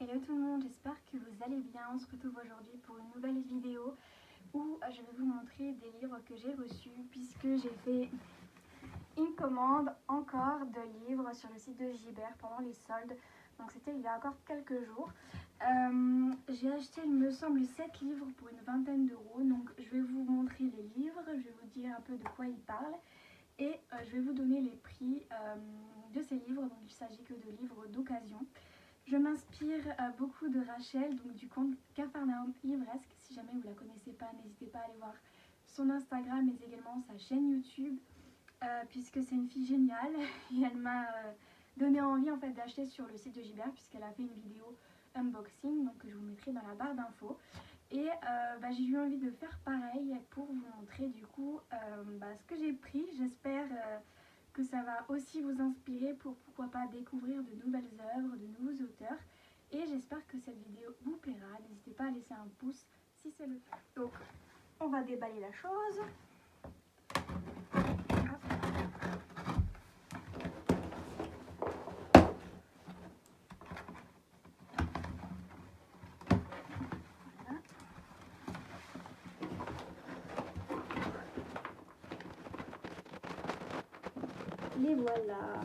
Hello tout le monde, j'espère que vous allez bien. On se retrouve aujourd'hui pour une nouvelle vidéo où je vais vous montrer des livres que j'ai reçus puisque j'ai fait une commande encore de livres sur le site de Gibert pendant les soldes. Donc c'était il y a encore quelques jours. J'ai acheté, il me semble, 7 livres pour une vingtaine d'euros. Donc je vais vous montrer les livres, je vais vous dire un peu de quoi ils parlent. Et je vais vous donner les prix de ces livres. Donc il ne s'agit que de livres d'occasion. Je m'inspire beaucoup de Rachel, donc du compte Capharnaüm Livresque. Si jamais vous ne la connaissez pas, n'hésitez pas à aller voir son Instagram, mais également sa chaîne YouTube, puisque c'est une fille géniale. Et elle m'a donné envie en fait d'acheter sur le site de Gibert, puisqu'elle a fait une vidéo unboxing, donc que je vous mettrai dans la barre d'infos. Et j'ai eu envie de faire pareil pour vous montrer du coup ce que j'ai pris. J'espère que ça va aussi vous inspirer pour pourquoi pas découvrir de nouvelles œuvres, de nouveaux auteurs. Et j'espère que cette vidéo vous plaira. N'hésitez pas à laisser un pouce si c'est le cas. Donc on va déballer la chose. Voilà. Les voilà.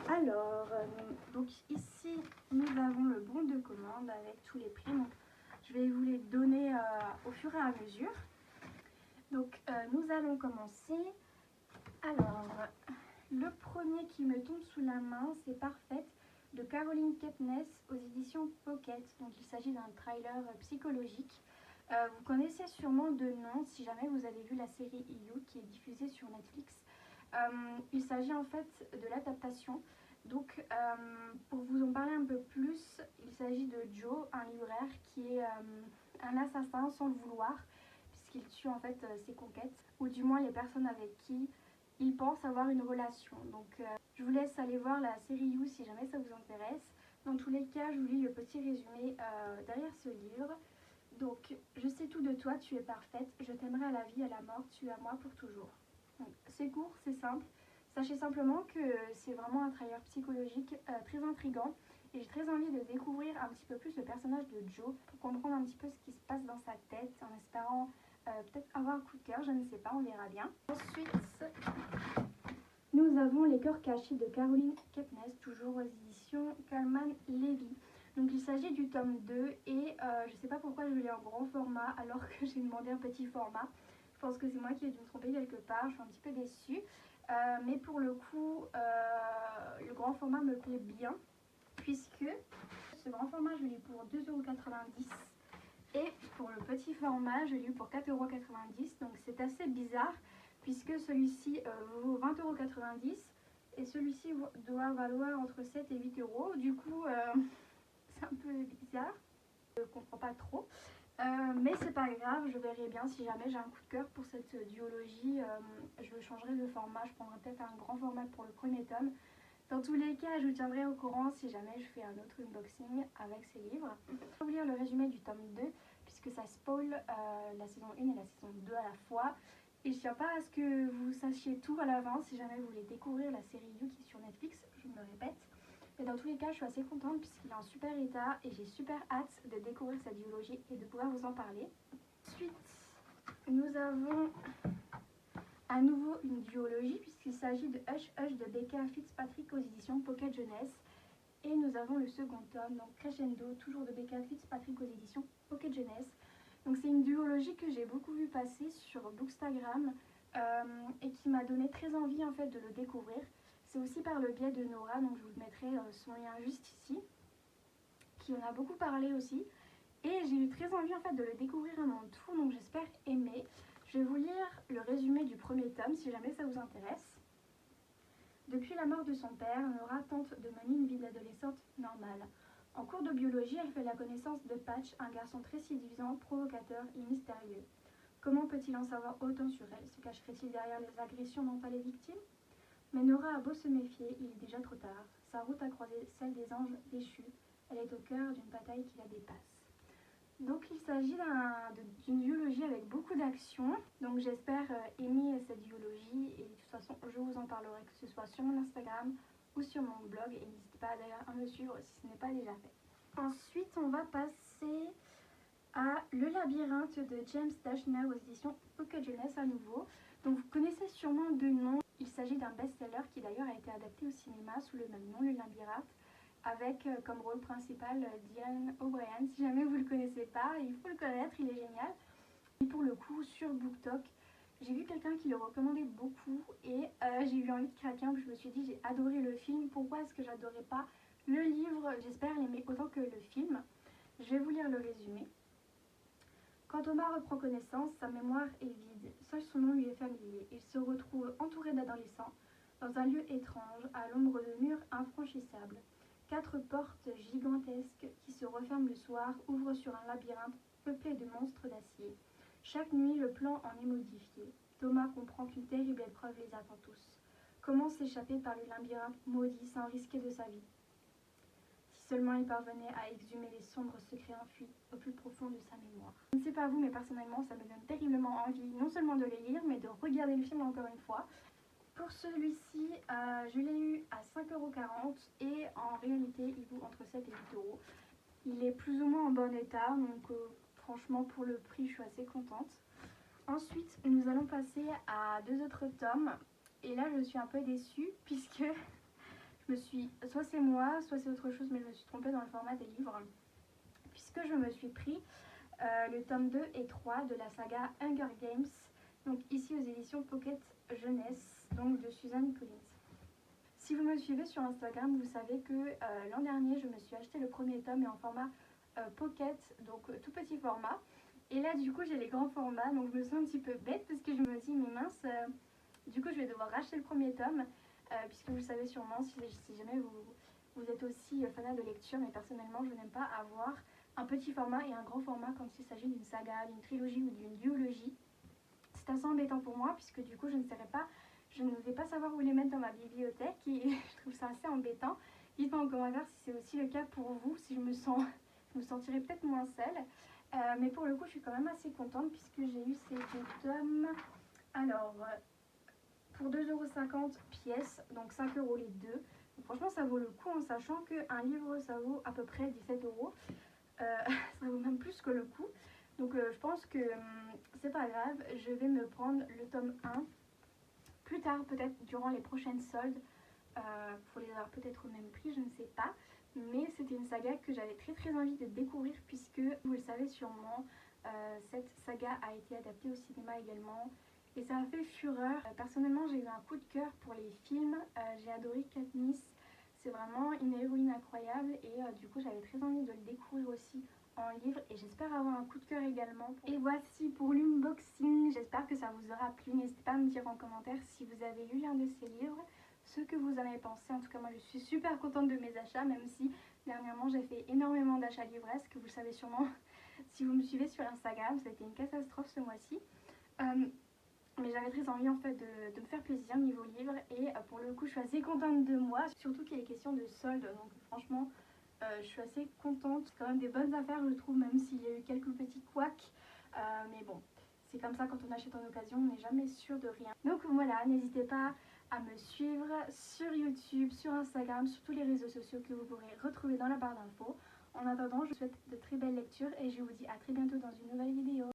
Alors, donc ici nous avons le bon de commande avec tous les prix. Donc, je vais vous les donner au fur et à mesure. Donc nous allons commencer. Alors, le premier qui me tombe sous la main, c'est Parfaite de Caroline Kepnes aux éditions Pocket. Donc il s'agit d'un trailer psychologique. Vous connaissez sûrement de nom si jamais vous avez vu la série You qui est diffusée sur Netflix. Il s'agit en fait de l'adaptation. Donc pour vous en parler un peu plus, il s'agit de Joe, un libraire qui est un assassin sans le vouloir, puisqu'il tue en fait ses conquêtes, ou du moins les personnes avec qui il pense avoir une relation. Donc je vous laisse aller voir la série You si jamais ça vous intéresse. Dans tous les cas, je vous lis le petit résumé derrière ce livre. Donc, je sais tout de toi, tu es parfaite, je t'aimerai à la vie, à la mort, tu es à moi pour toujours. C'est court, c'est simple. Sachez simplement que c'est vraiment un thriller psychologique très intriguant et j'ai très envie de découvrir un petit peu plus le personnage de Joe pour comprendre un petit peu ce qui se passe dans sa tête en espérant peut-être avoir un coup de cœur, je ne sais pas, on verra bien. Ensuite, nous avons Les cœurs cachés de Caroline Kepnes, toujours aux éditions Calman Levy. Donc il s'agit du tome 2 et je ne sais pas pourquoi je l'ai en grand format alors que j'ai demandé un petit format. Je pense que c'est moi qui ai dû me tromper quelque part, je suis un petit peu déçue. Mais pour le coup, le grand format me plaît bien puisque ce grand format je l'ai eu pour 2,90 € et pour le petit format je l'ai eu pour 4,90 €. Donc c'est assez bizarre puisque celui-ci vaut 20,90 € et celui-ci doit valoir entre 7 et 8 €. Du coup, c'est un peu bizarre, je ne comprends pas trop. Mais c'est pas grave, je verrai bien si jamais j'ai un coup de cœur pour cette duologie. Je changerai de format, je prendrai peut-être un grand format pour le premier tome. Dans tous les cas, je vous tiendrai au courant si jamais je fais un autre unboxing avec ces livres. Je vais vous lire le résumé du tome 2 puisque ça spoil la saison 1 et la saison 2 à la fois. Et je tiens pas à ce que vous sachiez tout à l'avance si jamais vous voulez découvrir la série You qui est sur Netflix, je me répète. Mais dans tous les cas, je suis assez contente puisqu'il est en super état et j'ai super hâte de découvrir cette duologie et de pouvoir vous en parler. Ensuite, nous avons à nouveau une duologie puisqu'il s'agit de Hush Hush de Becca Fitzpatrick aux éditions Pocket Jeunesse. Et nous avons le second tome, donc Crescendo, toujours de Becca Fitzpatrick aux éditions Pocket Jeunesse. Donc c'est une duologie que j'ai beaucoup vu passer sur Bookstagram et qui m'a donné très envie en fait de le découvrir. C'est aussi par le biais de Nora, donc je vous mettrai son lien juste ici, qui en a beaucoup parlé aussi. Et j'ai eu très envie en fait de le découvrir à mon tour, donc j'espère aimer. Je vais vous lire le résumé du premier tome si jamais ça vous intéresse. Depuis la mort de son père, Nora tente de mener une vie d'adolescente normale. En cours de biologie, elle fait la connaissance de Patch, un garçon très séduisant, provocateur et mystérieux. Comment peut-il en savoir autant sur elle? Se cacherait-il derrière les agressions dont elle est victime? Mais Nora a beau se méfier, il est déjà trop tard. Sa route a croisé celle des anges déchus. Elle est au cœur d'une bataille qui la dépasse. Donc il s'agit d'une duologie avec beaucoup d'action. Donc j'espère aimer cette duologie et de toute façon je vous en parlerai que ce soit sur mon Instagram ou sur mon blog. Et n'hésitez pas d'ailleurs à me suivre si ce n'est pas déjà fait. Ensuite, on va passer à Le labyrinthe de James Dashner aux éditions Pocket Jeunesse à nouveau. Donc vous connaissez sûrement de nom. Il s'agit d'un best-seller qui d'ailleurs a été adapté au cinéma sous le même nom, Le labyrinthe, avec comme rôle principal Dylan O'Brien. Si jamais vous ne le connaissez pas, il faut le connaître, il est génial. Et pour le coup, sur BookTok, j'ai vu quelqu'un qui le recommandait beaucoup et j'ai eu envie de craquer. Je me suis dit, j'ai adoré le film, pourquoi est-ce que j'adorais pas le livre? J'espère l'aimer autant que le film. Je vais vous lire le résumé. Quand Thomas reprend connaissance, sa mémoire est vide. Seul son nom lui est familier. Il se retrouve entouré d'adolescents, dans un lieu étrange, à l'ombre de murs infranchissables. 4 portes gigantesques qui se referment le soir ouvrent sur un labyrinthe peuplé de monstres d'acier. Chaque nuit, le plan en est modifié. Thomas comprend qu'une terrible épreuve les attend tous. Comment s'échapper par le labyrinthe maudit sans risquer de sa vie? Si seulement il parvenait à exhumer les sombres secrets enfuis au plus profond de sa mémoire. Je ne sais pas vous, mais personnellement, ça me donne terriblement envie, non seulement de le lire, mais de regarder le film encore une fois. Pour celui-ci, je l'ai eu à 5,40 € et en réalité, il vaut entre 7 et 8 €. Il est plus ou moins en bon état, donc franchement, pour le prix, je suis assez contente. Ensuite, nous allons passer à 2 autres tomes. Et là, je suis un peu déçue puisque soit c'est moi, soit c'est autre chose, mais je me suis trompée dans le format des livres. Puisque je me suis pris le tome 2 et 3 de la saga Hunger Games, donc ici aux éditions Pocket Jeunesse, donc de Suzanne Collins. Si vous me suivez sur Instagram, vous savez que l'an dernier, je me suis acheté le premier tome et en format Pocket, donc tout petit format. Et là, du coup, j'ai les grands formats, donc je me sens un petit peu bête parce que je me dis, mais mince, du coup, je vais devoir racheter le premier tome, puisque vous le savez sûrement, si jamais vous êtes aussi fanat de lecture, mais personnellement, je n'aime pas avoir un petit format et un grand format quand il s'agit d'une saga, d'une trilogie ou d'une duologie. C'est assez embêtant pour moi, puisque du coup, je ne vais pas savoir où les mettre dans ma bibliothèque et je trouve ça assez embêtant. Dites-moi en commentaire si c'est aussi le cas pour vous, si je me sentirais peut-être moins seule. Mais pour le coup, je suis quand même assez contente puisque j'ai eu ces 2 tomes. Alors, pour 2,50 € pièce, donc 5 € les deux. Donc, franchement, ça vaut le coup en sachant qu'un livre, ça vaut à peu près 17 €. Ça vaut même plus que le coup. Donc, je pense que c'est pas grave. Je vais me prendre le tome 1 plus tard, peut-être durant les prochaines soldes, pour les avoir peut-être au même prix, je ne sais pas. Mais c'était une saga que j'avais très envie de découvrir puisque, vous le savez sûrement, cette saga a été adaptée au cinéma également et ça a fait fureur. Personnellement, j'ai eu un coup de cœur pour les films, j'ai adoré Katniss, c'est vraiment une héroïne incroyable et du coup j'avais très envie de le découvrir aussi en livre et j'espère avoir un coup de cœur également. Et voici pour l'unboxing, j'espère que ça vous aura plu, n'hésitez pas à me dire en commentaire si vous avez lu l'un de ces livres, ce que vous en avez pensé. En tout cas moi je suis super contente de mes achats, même si dernièrement j'ai fait énormément d'achats livresques, vous le savez sûrement si vous me suivez sur Instagram, ça a été une catastrophe ce mois-ci. Mais j'avais très envie en fait de me faire plaisir niveau livre et pour le coup je suis assez contente de moi, surtout qu'il est question de soldes, donc franchement je suis assez contente. C'est quand même des bonnes affaires je trouve, même s'il y a eu quelques petits couacs, mais bon, c'est comme ça quand on achète en occasion, on n'est jamais sûr de rien. Donc voilà, n'hésitez pas à me suivre sur YouTube, sur Instagram, sur tous les réseaux sociaux que vous pourrez retrouver dans la barre d'infos. En attendant, je vous souhaite de très belles lectures et je vous dis à très bientôt dans une nouvelle vidéo.